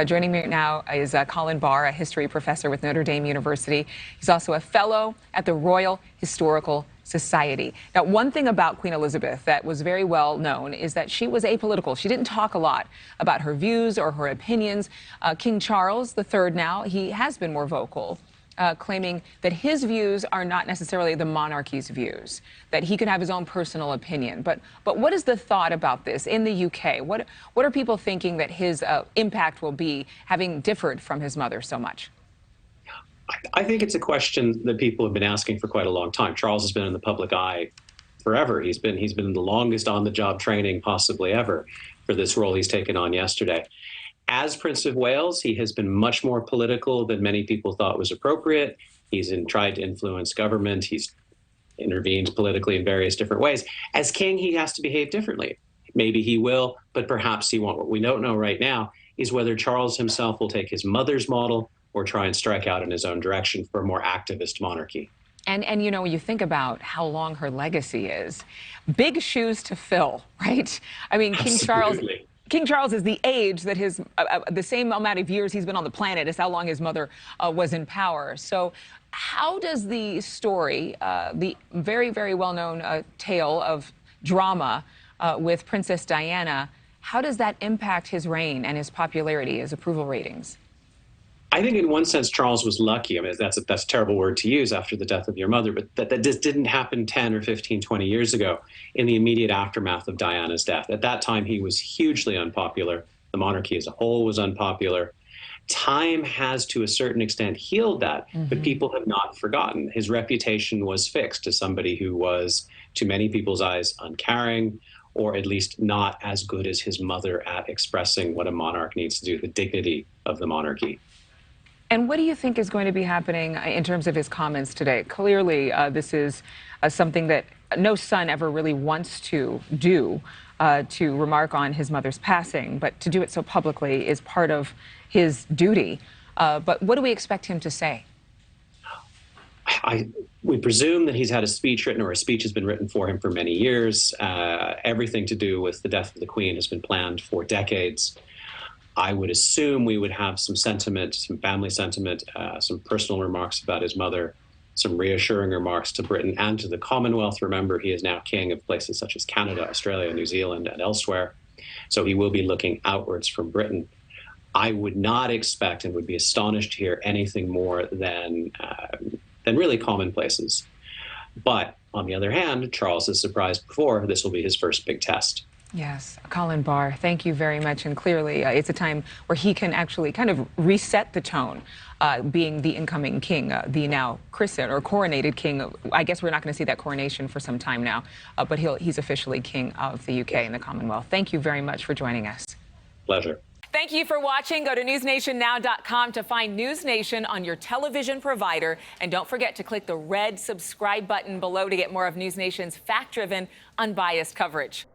Joining me now is Colin Barr, a history professor with Notre Dame University. He's also a fellow at the Royal Historical Society. Now, one thing about Queen Elizabeth that was very well known is that she was apolitical. She didn't talk a lot about her views or her opinions. King Charles III now, he has been more vocal, claiming that his views are not necessarily the monarchy's views, that he can have his own personal opinion. But what is the thought about this in the UK? What are people thinking that his impact will be, having differed from his mother so much? I think it's a question that people have been asking for quite a long time. Charles has been in the public eye forever. He's been the longest on-the-job training possibly ever for this role he's taken on yesterday. As Prince of Wales, he has been much more political than many people thought was appropriate. He's tried to influence government. He's intervened politically in various different ways. As king, he has to behave differently. Maybe he will, but perhaps he won't. What we don't know right now is whether Charles himself will take his mother's model or try and strike out in his own direction for a more activist monarchy. And you know, when you think about how long her legacy is, big shoes to fill, right? I mean, King Charles is the age that the same amount of years he's been on the planet is how long his mother was in power. So how does the story, the very, very well-known tale of drama with Princess Diana, how does that impact his reign and his popularity, his approval ratings? I think in one sense, Charles was lucky. I mean, that's a terrible word to use after the death of your mother, but that just didn't happen 10 or 15, 20 years ago in the immediate aftermath of Diana's death. At that time, he was hugely unpopular. The monarchy as a whole was unpopular. Time has, to a certain extent, healed that, but people have not forgotten. His reputation was fixed as somebody who was, to many people's eyes, uncaring, or at least not as good as his mother at expressing what a monarch needs to do, the dignity of the monarchy. And what do you think is going to be happening in terms of his comments today? Clearly, this is something that no son ever really wants to do, to remark on his mother's passing, but to do it so publicly is part of his duty. But what do we expect him to say? We presume that he's had a speech written, or a speech has been written for him for many years. Everything to do with the death of the Queen has been planned for decades. I would assume we would have some sentiment, some family sentiment, some personal remarks about his mother, some reassuring remarks to Britain and to the Commonwealth. Remember, he is now king of places such as Canada, Australia, New Zealand, and elsewhere. So he will be looking outwards from Britain. I would not expect and would be astonished to hear anything more than really commonplaces. But on the other hand, Charles has surprised before. This will be his first big test. Yes, Colin Barr, thank you very much. And clearly, it's a time where he can actually kind of reset the tone, being the incoming king, the now christened or coronated king. I guess we're not going to see that coronation for some time now, but he's officially king of the UK and the Commonwealth. Thank you very much for joining us. Pleasure. Thank you for watching. Go to newsnationnow.com to find NewsNation on your television provider. And don't forget to click the red subscribe button below to get more of NewsNation's fact-driven, unbiased coverage.